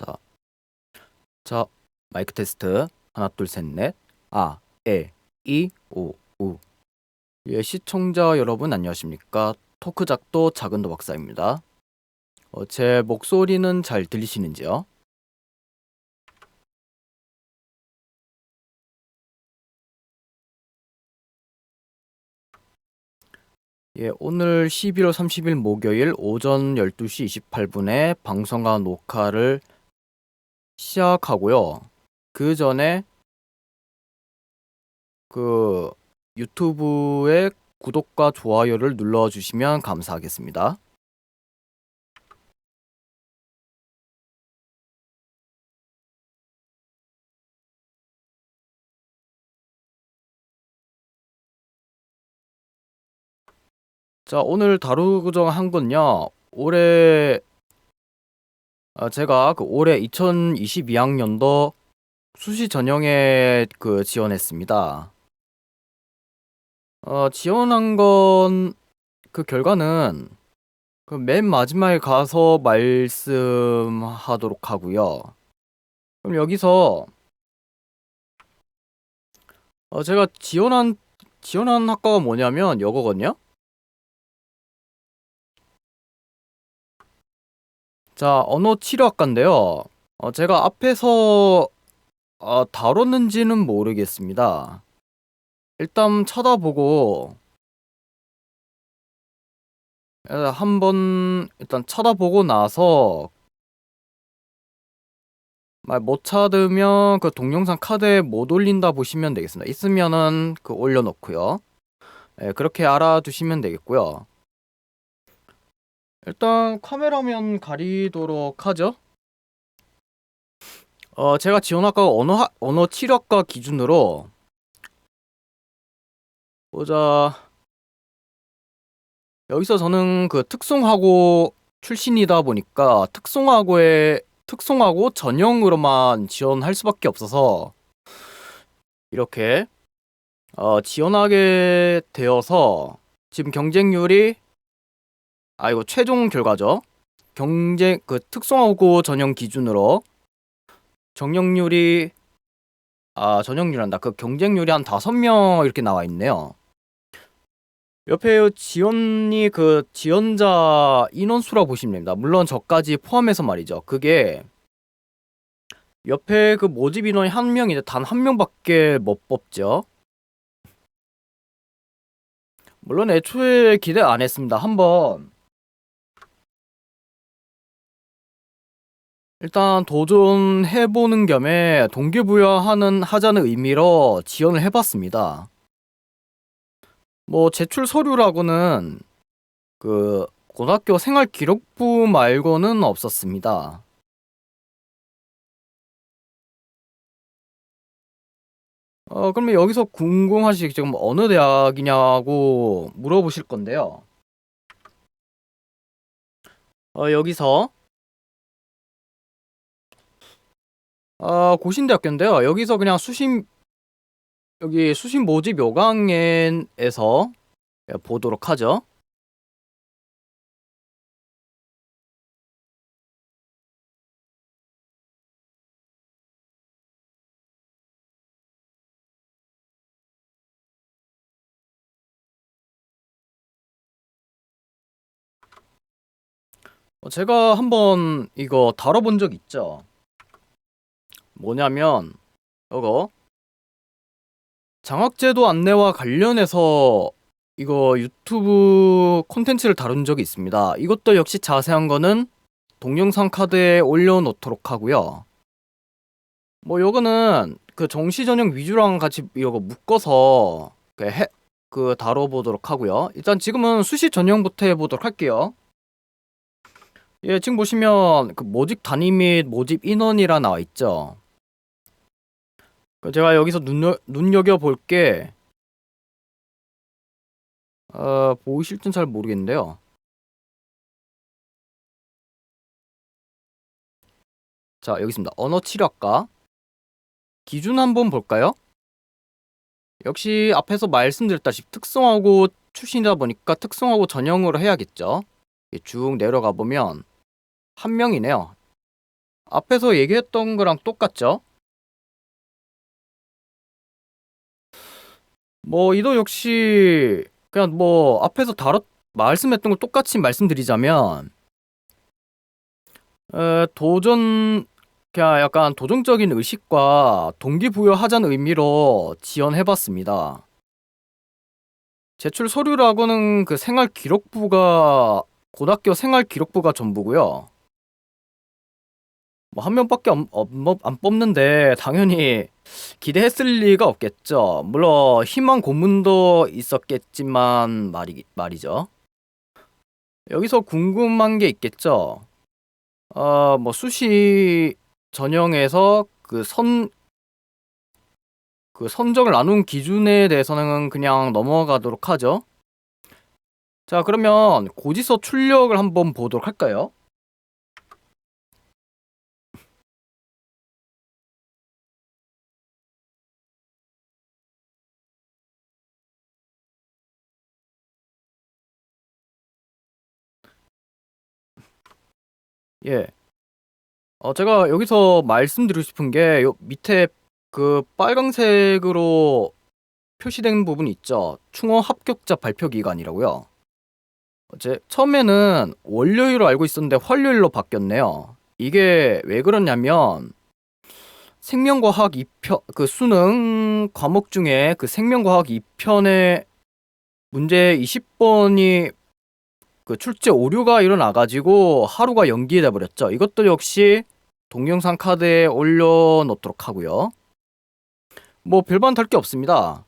자, 자, 마이크 테스트. 하나, 둘, 셋, 넷. 아, 에, 이, 오, 우. 예, 시청자 여러분 안녕하십니까? 토크작도 작은도 박사입니다. 제 목소리는 잘 들리시는지요? 예, 오늘 11월 30일 목요일 오전 12시 28분에 방송과 녹화를 시작하고요. 그 전에 유튜브에 구독과 좋아요를 눌러주시면 감사하겠습니다. 자, 오늘 다루고자 한 건요. 제가 올해 2022학년도 수시 전형에 지원했습니다. 지원한 건 결과는 맨 마지막에 가서 말씀하도록 하고요. 그럼 여기서 제가 지원한 학과가 뭐냐면 이거거든요. 자, 언어 치료학과인데요. 제가 앞에서 다뤘는지는 모르겠습니다. 일단 쳐다보고 한번 일단 쳐다보고 나서 못 찾으면 동영상 카드에 못 올린다 보시면 되겠습니다. 있으면은 올려놓고요. 그렇게 알아두시면 되겠고요. 일단 카메라면 가리도록 하죠. 제가 지원학과가 언어 치료학과 기준으로 보자. 여기서 저는 특성화고 출신이다 보니까 특성화고 전형으로만 지원할 수밖에 없어서 이렇게 지원하게 되어서 지금 경쟁률이 이거 최종 결과죠. 특성화고 전형 기준으로 경쟁률이 한 5명 이렇게 나와 있네요. 옆에 지원이 지원자 인원수라고 보시면 됩니다. 물론 저까지 포함해서 말이죠. 그게 옆에 모집 인원이 한 명인데 단 한 명밖에 못 뽑죠. 물론 애초에 기대 안 했습니다. 한번 일단 도전해보는 겸에 하자는 의미로 지원을 해봤습니다. 제출 서류라고는 고등학교 생활기록부 말고는 없었습니다. 그러면 여기서 궁금하시 지금 어느 대학이냐고 물어보실 건데요. 여기서 고신대학교인데요. 여기서 그냥 여기 수신 모집 요강에서 보도록 하죠. 제가 한번 이거 다뤄본 적 있죠. 뭐냐면 이거 장학제도 안내와 관련해서 이거 유튜브 콘텐츠를 다룬 적이 있습니다. 이것도 역시 자세한 거는 동영상 카드에 올려놓도록 하고요. 요거는 정시 전형 위주랑 같이 이거 묶어서 다뤄보도록 하고요. 일단 지금은 수시 전형부터 해보도록 할게요. 예, 지금 보시면 모집 단위 및 모집 인원이라 나와 있죠. 제가 여기서 눈여겨 볼게 보이실진 잘 모르겠는데요. 자, 여기 있습니다. 언어 치료학과 기준 한번 볼까요? 역시 앞에서 말씀드렸다시피 특성화고 출신이다 보니까 특성화고 전형으로 해야겠죠. 쭉 내려가 보면 한 명이네요. 앞에서 얘기했던 거랑 똑같죠? 뭐 이도 역시 그냥 뭐 앞에서 말씀했던 걸 똑같이 말씀드리자면 도전 그냥 약간 도전적인 의식과 동기부여하자는 의미로 지원해봤습니다. 제출 서류라고는 그 생활기록부가 고등학교 생활기록부가 전부고요. 뭐 한 명밖에 안 뽑는데 당연히 기대했을 리가 없겠죠. 물론 희망 고문도 있었겠지만 말이죠. 여기서 궁금한 게 있겠죠. 뭐 수시 전형에서 그 선정을 나눈 기준에 대해서는 그냥 넘어가도록 하죠. 자, 그러면 고지서 출력을 한번 보도록 할까요? 예. 제가 여기서 말씀드리고 싶은 게 요 밑에 그 빨강색으로 표시된 부분이 있죠. 충원 합격자 발표 기간이라고요. 처음에는 월요일로 알고 있었는데 화요일로 바뀌었네요. 이게 왜 그러냐면 생명과학 2편 그 수능 과목 중에 그 생명과학 2편에 문제 20번이 그 출제 오류가 일어나 가지고 하루가 연기돼 버렸죠. 이것도 역시 동영상 카드에 올려 놓도록 하고요. 뭐 별반 다를 게 없습니다.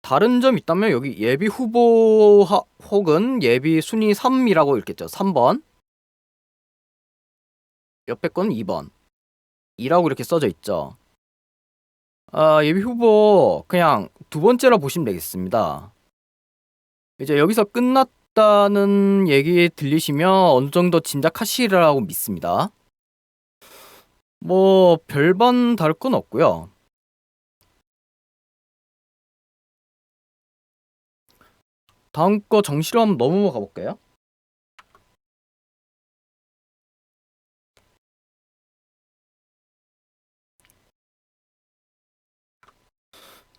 다른 점 있다면 여기 예비 후보 혹은 예비 순위 3이라고 읽겠죠. 3번. 옆에 건 2번. 2라고 이렇게 써져 있죠. 예비 후보 그냥 두 번째라 보시면 되겠습니다. 이제 여기서 끝났다는 얘기 들리시면 어느 정도 짐작하시리라고 믿습니다. 뭐 별반 다를 건 없고요. 다음 거 정시로 한번 넘어가 볼까요?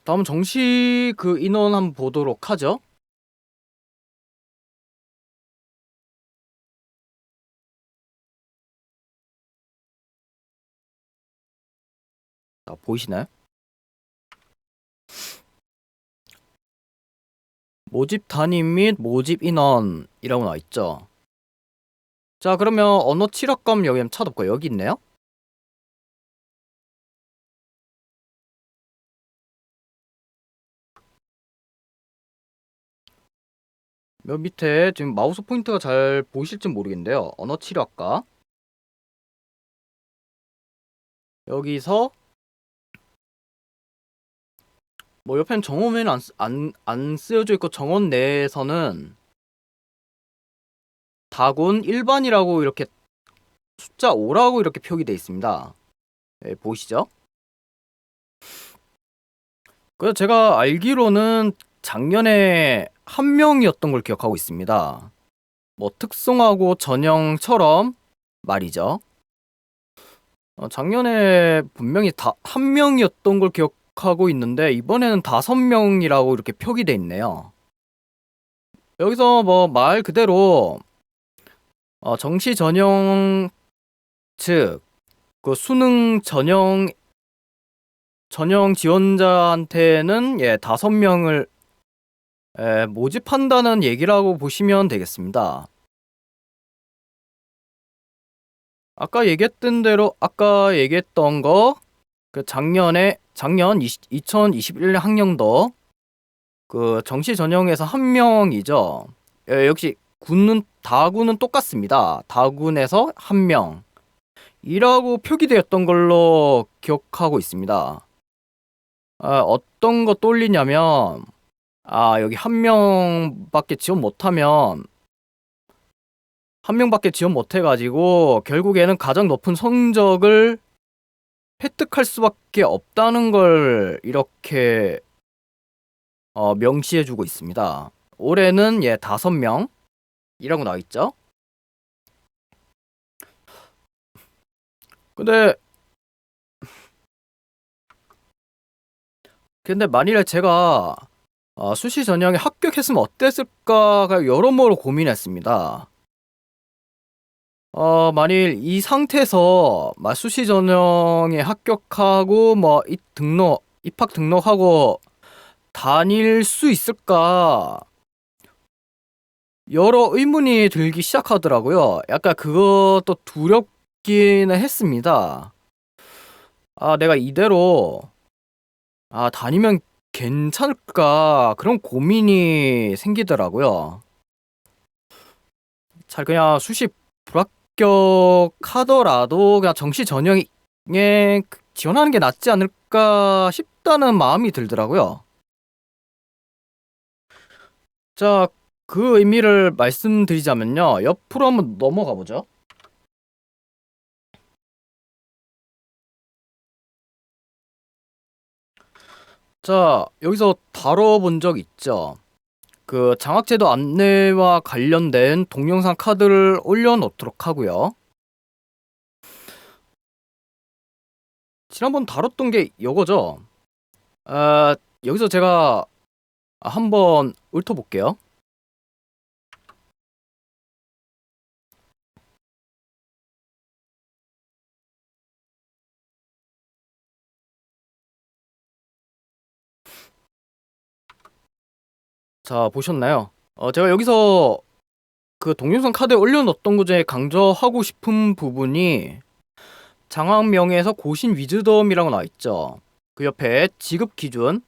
다음 정시 그 인원 한번 보도록 하죠. 자, 보이시나요? 모집 단임 및 모집 인원이라고 나와 있죠. 자, 그러면 언어 칠학점 여기 한번 찾아볼까요? 여기 있네요. 맨 밑에 지금 마우스 포인트가 잘 보이실지 모르겠는데요. 언어 치료학과 여기서 뭐 옆에는 정원에는 안 쓰여져 있고 정원 내에서는 다군 일반이라고 이렇게 숫자 5라고 이렇게 표기되어 있습니다. 네, 보이시죠? 그래서 제가 알기로는 작년에 한 명이었던 걸 기억하고 있습니다. 뭐 특성하고 전형처럼 말이죠. 작년에 분명히 다 한 명이었던 걸 기억하고 있는데 이번에는 5명이라고 이렇게 표기돼 있네요. 여기서 뭐 말 그대로 정시 전형 즉 그 수능 전형 지원자한테는 5명을 모집한다는 얘기라고 보시면 되겠습니다. 아까 얘기했던 거 그 작년 2021년 학년도 그 정시 전형에서 한 명이죠. 역시 다군은 똑같습니다. 다군에서 한 명이라고 표기되었던 걸로 기억하고 있습니다. 어떤 거 떠올리냐면 여기 한 명밖에 지원 못하면 한 명밖에 지원 못해가지고 결국에는 가장 높은 성적을 획득할 수밖에 없다는 걸 이렇게 명시해주고 있습니다. 올해는 5명이라고 나와있죠. 근데 만일에 제가 수시 전형에 합격했으면 어땠을까가 여러모로 고민했습니다. 만일 이 상태에서 수시 전형에 합격하고 입학 등록하고 다닐 수 있을까 여러 의문이 들기 시작하더라고요. 약간 그것도 두렵기는 했습니다. 내가 이대로 다니면 괜찮을까 그런 고민이 생기더라고요. 잘 그냥 수시 불합격하더라도 그냥 정시 전형에 지원하는 게 낫지 않을까 싶다는 마음이 들더라고요. 자, 그 의미를 말씀드리자면요. 옆으로 한번 넘어가 보죠. 자, 여기서 다뤄본 적 있죠. 그 장학제도 안내와 관련된 동영상 카드를 올려놓도록 하고요. 지난번 다뤘던 게 이거죠. 여기서 제가 한번 훑어볼게요. 자, 보셨나요? 제가 여기서 그 동영상 카드에 올려놓었던 것 중에 강조하고 싶은 부분이 장학명에서 고신 위즈덤이라고 나와있죠. 그 옆에 지급 기준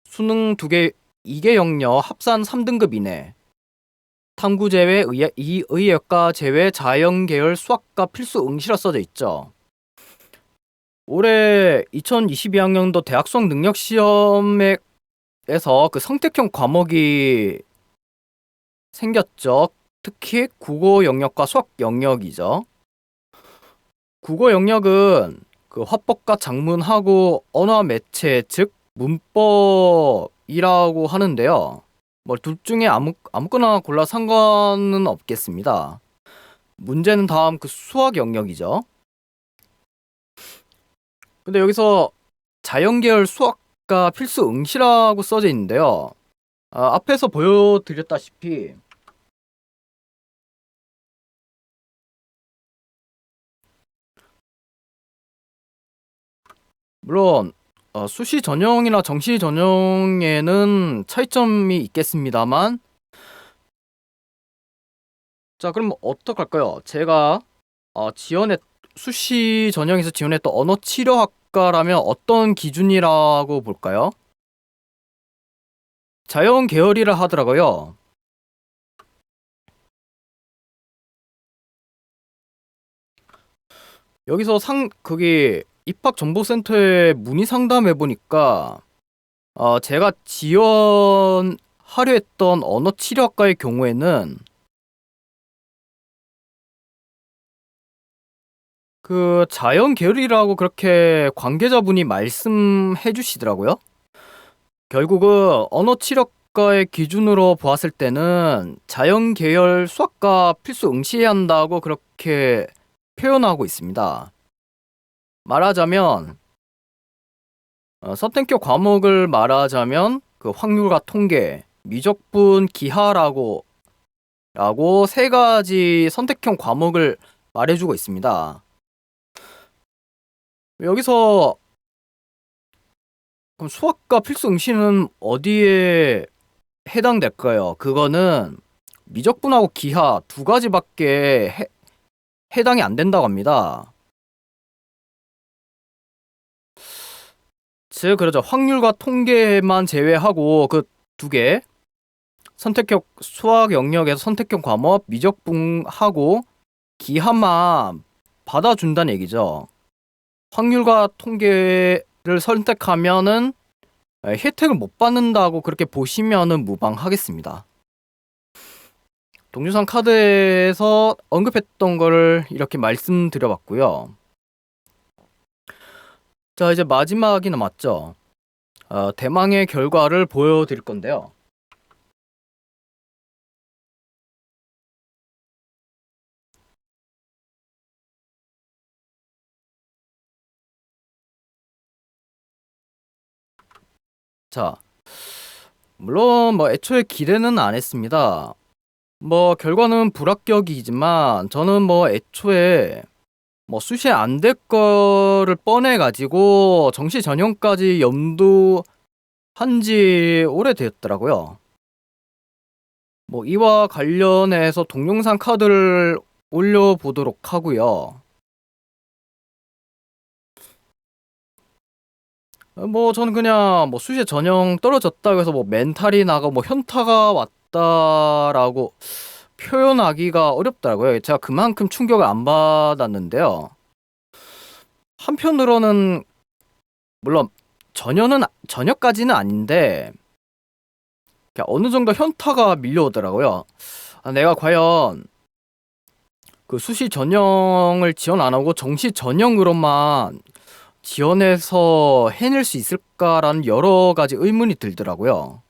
수능 2개 2개 영역 합산 3등급 이내 탐구 제외 의예과 제외 자연 계열 수학과 필수 응시라 써져 있죠. 올해 2022학년도 대학 수학 능력 시험에서 그 선택형 과목이 생겼죠. 특히 국어 영역과 수학 영역이죠. 국어 영역은 그 화법과 작문하고 언어 매체 즉 문법이라고 하는데요. 뭐 둘 중에 아무거나 골라 상관은 없겠습니다. 문제는 다음 그 수학 영역이죠. 근데 여기서 자연계열 수학과 필수 응시라고 써져 있는데요. 앞에서 보여드렸다시피 물론 수시 전형이나 정시 전형에는 차이점이 있겠습니다만 자 그럼 어떡할까요? 제가 수시 전형에서 지원했던 언어치료학과라면 어떤 기준이라고 볼까요? 자연 계열이라 하더라고요. 여기서 거기 입학정보센터에 문의 상담해 보니까 제가 지원하려 했던 언어치료학과의 경우에는 그 자연 계열이라고 그렇게 관계자분이 말씀해 주시더라고요. 결국은 언어치료과의 기준으로 보았을 때는 자연 계열 수학과 필수 응시해야 한다고 그렇게 표현하고 있습니다. 말하자면 선택형 과목을 말하자면 그 확률과 통계, 미적분, 기하라고 세 가지 선택형 과목을 말해주고 있습니다. 여기서 그럼 수학과 필수 응시는 어디에 해당될까요? 그거는 미적분하고 기하 두 가지밖에 해당이 안 된다고 합니다. 즉 그렇죠. 확률과 통계만 제외하고 그 두 개 선택형 수학 영역에서 선택형 과목 미적분하고 기하만 받아준다는 얘기죠. 확률과 통계를 선택하면은 혜택을 못 받는다고 그렇게 보시면은 무방하겠습니다. 동유상 카드에서 언급했던 거를 이렇게 말씀드려봤고요. 자 이제 마지막이 남았죠. 대망의 결과를 보여드릴 건데요. 자, 물론 뭐 애초에 기대는 안 했습니다. 뭐 결과는 불합격이지만 저는 뭐 애초에 뭐 수시 안 될 거를 뻔해 가지고 정시 전형까지 염두한 지 오래되었더라고요. 뭐 이와 관련해서 동영상 카드를 올려보도록 하고요. 뭐 저는 그냥 뭐 수시 전형 떨어졌다고 해서 뭐 멘탈이 나가 뭐 현타가 왔다라고 표현하기가 어렵더라고요. 제가 그만큼 충격을 안 받았는데요. 한편으로는 물론 전혀까지는 아닌데 그냥 어느 정도 현타가 밀려오더라고요. 아, 내가 과연 그 수시 전형을 지원 안 하고 정시 전형으로만 지원해서 해낼 수 있을까라는 여러 가지 의문이 들더라고요.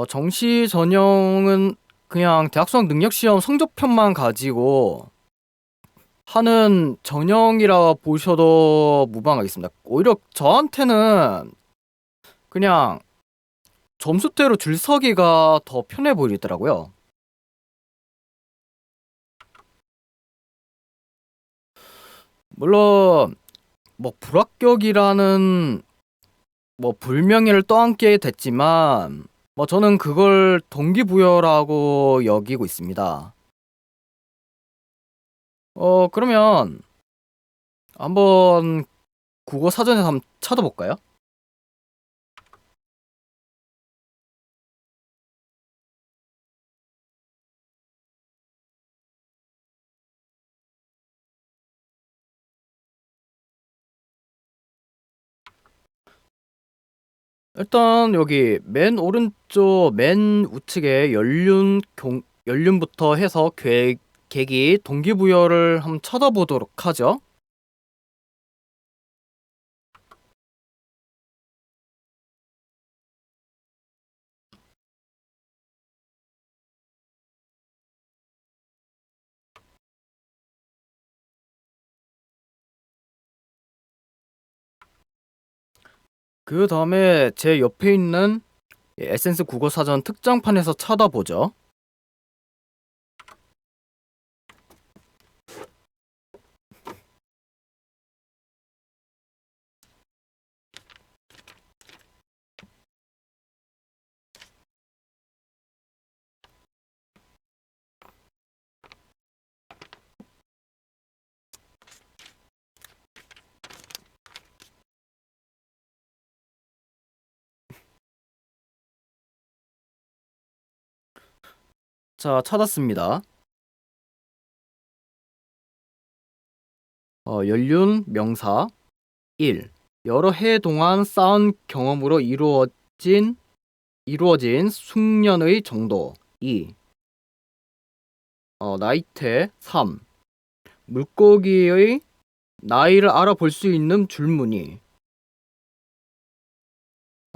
정시 전형은 그냥 대학 수학 능력 시험 성적표만 가지고 하는 전형이라 보셔도 무방하겠습니다. 오히려 저한테는 그냥 점수대로 줄 서기가 더 편해 보이더라고요. 물론 뭐 불합격이라는 뭐 불명예를 떠안게 됐지만 뭐 저는 그걸 동기부여라고 여기고 있습니다. 그러면 한번 국어 사전에서 한번 찾아볼까요? 일단 여기 맨 오른쪽 맨 우측에 연륜부터 해서 계기 동기부여를 한번 찾아보도록 하죠. 그 다음에 제 옆에 있는 에센스 국어사전 특장판에서 찾아보죠. 자, 찾았습니다. 연륜 명사 1. 여러 해 동안 쌓은 경험으로 이루어진 숙련의 정도 2. 나이테 3. 물고기의 나이를 알아볼 수 있는 줄무늬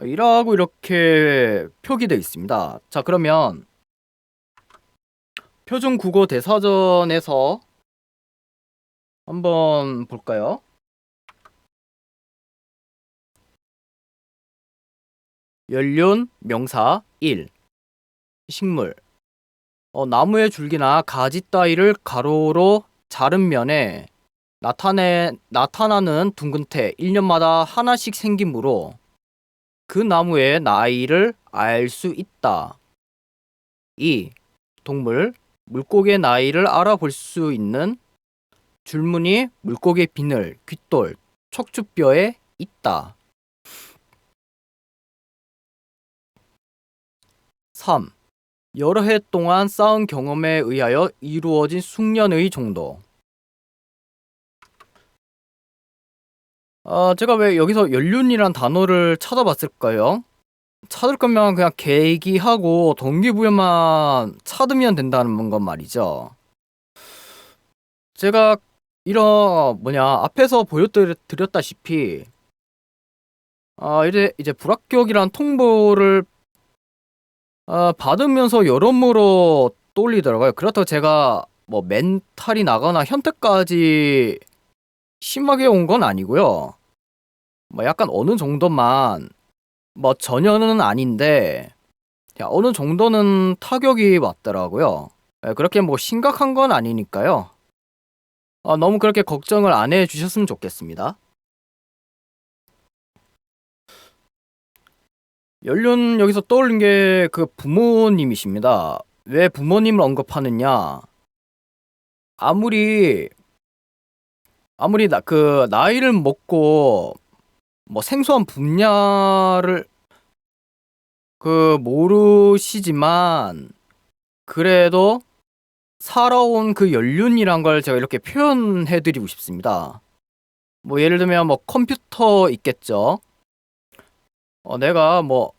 이라고 이렇게 표기되어 있습니다. 자, 그러면 표준 국어 대사전에서 한번 볼까요? 연륜 명사 1. 식물 나무의 줄기나 가지 따위를 가로로 자른 면에 나타나는 둥근 태 1년마다 하나씩 생기므로 그 나무의 나이를 알 수 있다. 2. 동물 물고기의 나이를 알아볼 수 있는 줄무늬 물고기의 비늘, 귓돌, 척추뼈에 있다. 3. 여러 해 동안 쌓은 경험에 의하여 이루어진 숙련의 정도. 제가 왜 여기서 연륜이란 단어를 찾아봤을까요? 찾을 거면 그냥 계기하고 동기부여만 찾으면 된다는 건 말이죠. 제가 앞에서 보여드렸다시피 이제 불합격이란 통보를 받으면서 여러모로 떠올리더라고요. 그렇다고 제가 뭐 멘탈이 나거나 현타까지 심하게 온 건 아니고요. 뭐 약간 어느 정도만 뭐 전혀는 아닌데 어느 정도는 타격이 왔더라고요. 그렇게 뭐 심각한 건 아니니까요. 너무 그렇게 걱정을 안 해주셨으면 좋겠습니다. 연륜 여기서 떠올린 게 그 부모님이십니다. 왜 부모님을 언급하느냐? 아무리 그 나이를 먹고 뭐 생소한 분야를 그 모르시지만 그래도 살아온 그 연륜이란 걸 제가 이렇게 표현해드리고 싶습니다. 뭐 예를 들면 뭐 컴퓨터 있겠죠. 내가 뭐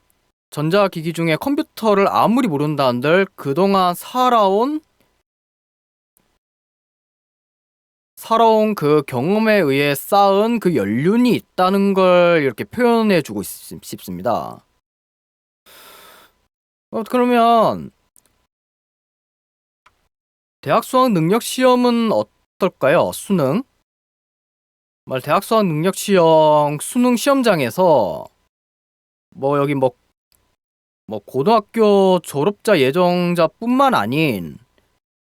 전자기기 중에 컴퓨터를 아무리 모른다는들 그동안 살아온 그 경험에 의해 쌓은 그 연륜이 있다는 걸 이렇게 표현해주고 싶습니다. 그러면 대학 수학 능력 시험은 어떨까요? 수능? 대학 수학 능력 시험 수능 시험장에서 뭐 여기 뭐 고등학교 졸업자 예정자뿐만 아닌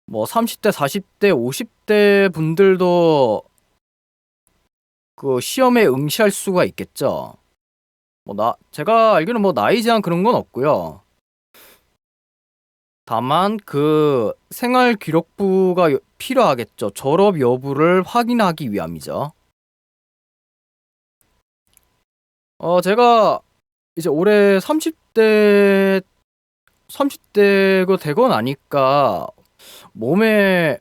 뭐 30대, 40대, 50대 분들도 그 시험에 응시할 수가 있겠죠. 제가 알기로는 뭐 나이 제한 그런 건 없고요. 다만 그 생활 기록부가 필요하겠죠. 졸업 여부를 확인하기 위함이죠. 제가 이제 올해 30대가 되고 나니까 몸의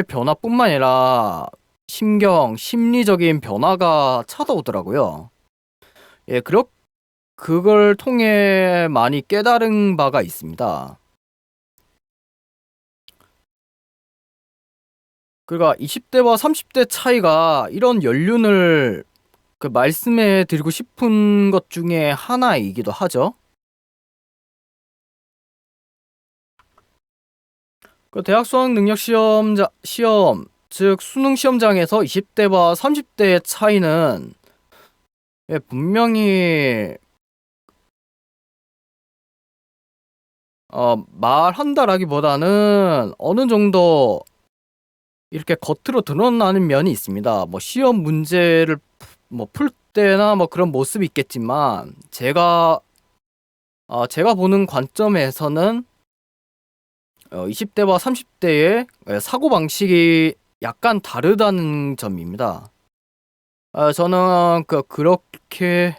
변화뿐만 아니라 심리적인 변화가 찾아오더라고요. 예, 그걸 통해 많이 깨달은 바가 있습니다. 그러니까 20대와 30대 차이가 이런 연륜을 그 말씀해 드리고 싶은 것 중에 하나이기도 하죠. 그 대학 수학 능력 시험, 즉 수능 시험장에서 20대와 30대의 차이는 분명히 말한다라기보다는 어느 정도 이렇게 겉으로 드러나는 면이 있습니다. 뭐 시험 문제를 뭐 풀 때나 뭐 그런 모습이 있겠지만 제가 보는 관점에서는 20대와 30대의 사고 방식이 약간 다르다는 점입니다. 저는 그렇게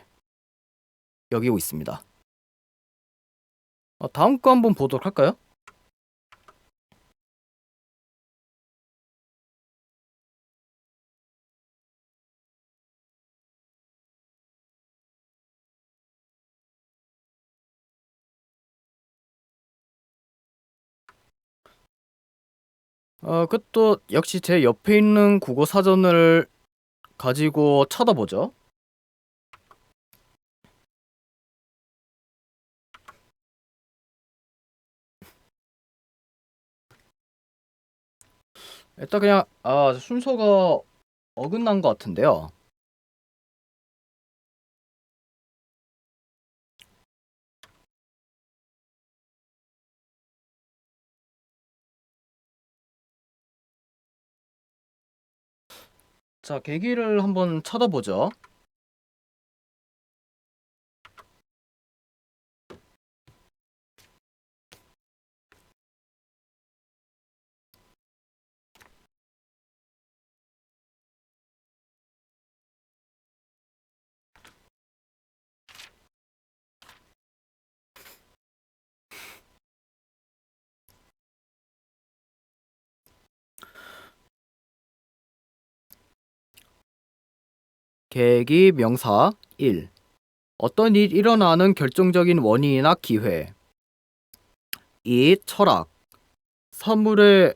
여기고 있습니다. 다음 거 한번 보도록 할까요? 그것도 역시 제 옆에 있는 국어 사전을 가지고 쳐다보죠. 일단 그냥 순서가 어긋난 것 같은데요. 자, 계기를 한번 쳐다보죠. 계기 명사 1. 어떤 일이 일어나는 결정적인 원인이나 기회. 2. 철학. 사물의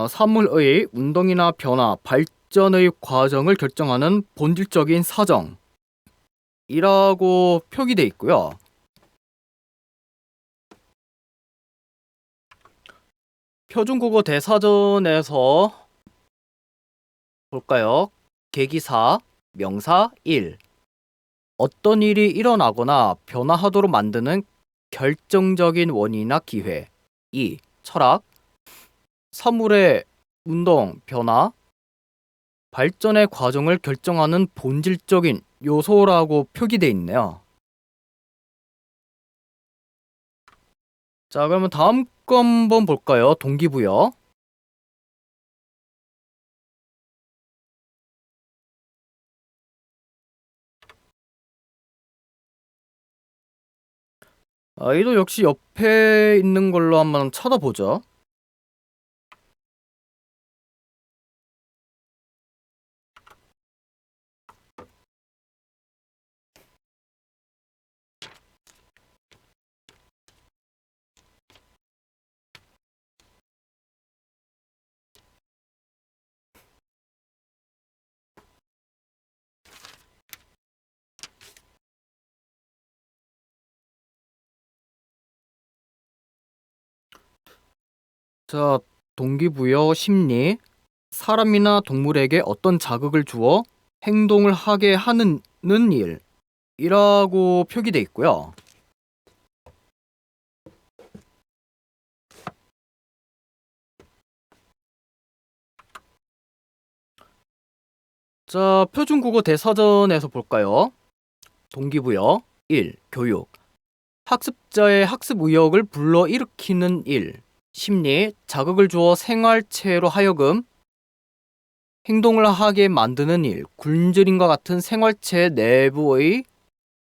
사물의 운동이나 변화, 발전의 과정을 결정하는 본질적인 사정이라고 표기되어 있고요. 표준국어 대사전에서 볼까요? 계기사 명사 1. 어떤 일이 일어나거나 변화하도록 만드는 결정적인 원인이나 기회. 2. 철학. 사물의 운동, 변화, 발전의 과정을 결정하는 본질적인 요소라고 표기되어 있네요. 자, 그러면 다음 거 한번 볼까요? 동기부여. 이도 역시 옆에 있는 걸로 한번 찾아보죠. 자, 동기부여 심리. 사람이나 동물에게 어떤 자극을 주어 행동을 하게 하는 일이라고 표기되어 있고요. 자, 표준국어 대사전에서 볼까요? 동기부여 1. 교육. 학습자의 학습 의욕을 불러일으키는 일. 심리. 자극을 주어 생활체로 하여금 행동을 하게 만드는 일. 굶주림과 같은 생활체 내부의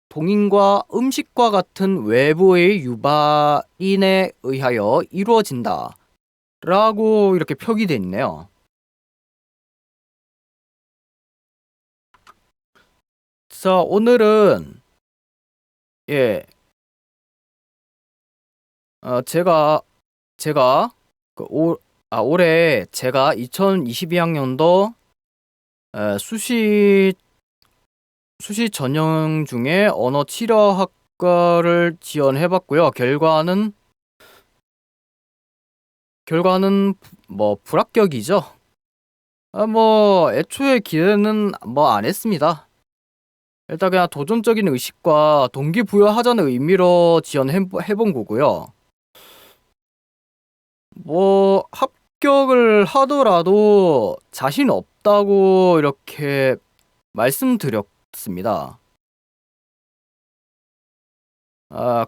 동인과 음식과 같은 외부의 유발인에 의하여 이루어진다. 라고 이렇게 표기되어 있네요. 자, 오늘은 제가 올해 제가 2022학년도 수시 전형 중에 언어 치료학과를 지원해봤고요. 결과는 뭐 불합격이죠. 뭐 애초에 기대는 뭐 안 했습니다. 일단 그냥 도전적인 의식과 동기부여하자는 의미로 지원해본 거고요. 뭐 합격을 하더라도 자신 없다고 이렇게 말씀드렸습니다.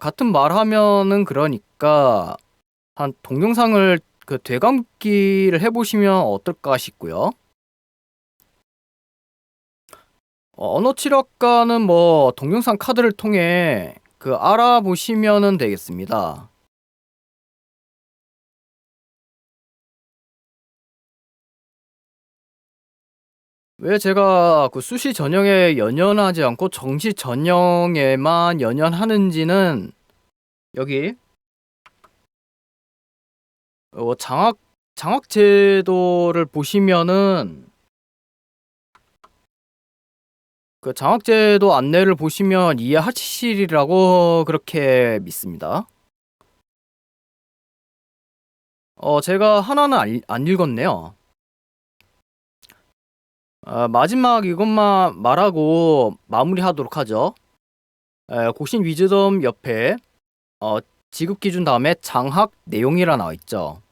같은 말 하면은 그러니까 한 동영상을 그 되감기를 해보시면 어떨까 싶고요. 언어치료학과는 뭐 동영상 카드를 통해 그 알아보시면 되겠습니다. 왜 제가 그 수시 전형에 연연하지 않고 정시 전형에만 연연하는지는 여기 장학 제도를 보시면은 그 장학 제도 안내를 보시면 이해하시리라고 그렇게 믿습니다. 제가 하나는 안 읽었네요. 마지막 이것만 말하고 마무리하도록 하죠. 곡신 위즈덤 옆에 지급 기준 다음에 장학 내용이라 나와 있죠.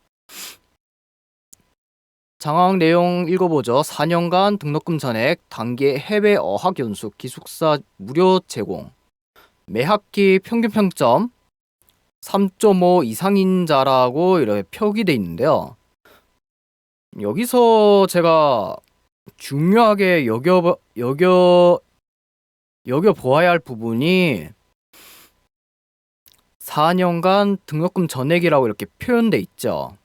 장학 내용 읽어보죠. 4년간 등록금 전액, 단기 해외 어학 연수 기숙사 무료 제공, 매 학기 평균 평점 3.5 이상인자라고 이렇게 표기돼 있는데요. 여기서 제가 중요하게 여겨보아야 할 부분이 4년간 등록금 전액이라고 이렇게 표현돼 있죠.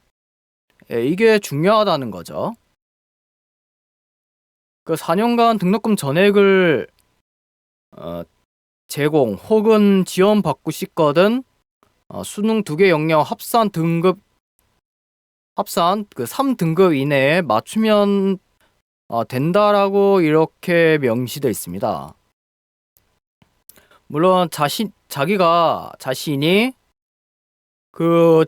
이게 중요하다는 거죠. 그 4년간 등록금 전액을 제공 혹은 지원받고 싶거든 수능 2개 영역 합산 그 3등급 이내에 맞추면 된다라고 이렇게 명시되어 있습니다. 물론 자신이 그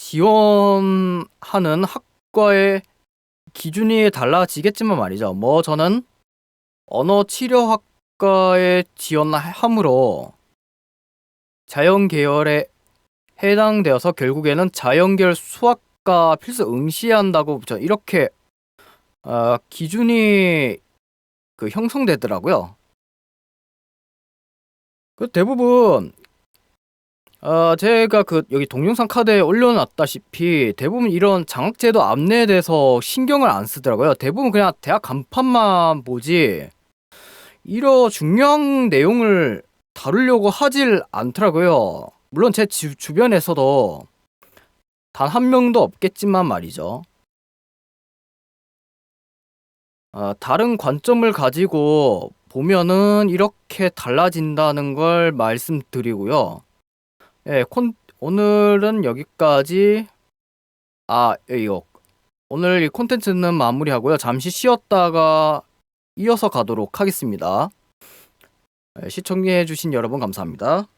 지원하는 학과의 기준이 달라지겠지만 말이죠. 뭐 저는 언어치료학과에 지원함으로 자연계열에 해당되어서 결국에는 자연계열 수학과 필수 응시한다고 이렇게 기준이 형성되더라고요. 대부분 제가 여기 동영상 카드에 올려놨다시피 대부분 이런 장학제도 안내에 대해서 신경을 안 쓰더라고요. 대부분 그냥 대학 간판만 보지 이런 중요한 내용을 다루려고 하질 않더라고요. 물론 제 주변에서도 단 한 명도 없겠지만 말이죠. 다른 관점을 가지고 보면은 이렇게 달라진다는 걸 말씀드리고요. 예, 오늘은 여기까지. 이거 오늘 이 콘텐츠는 마무리하고요. 잠시 쉬었다가 이어서 가도록 하겠습니다. 시청해주신 여러분 감사합니다.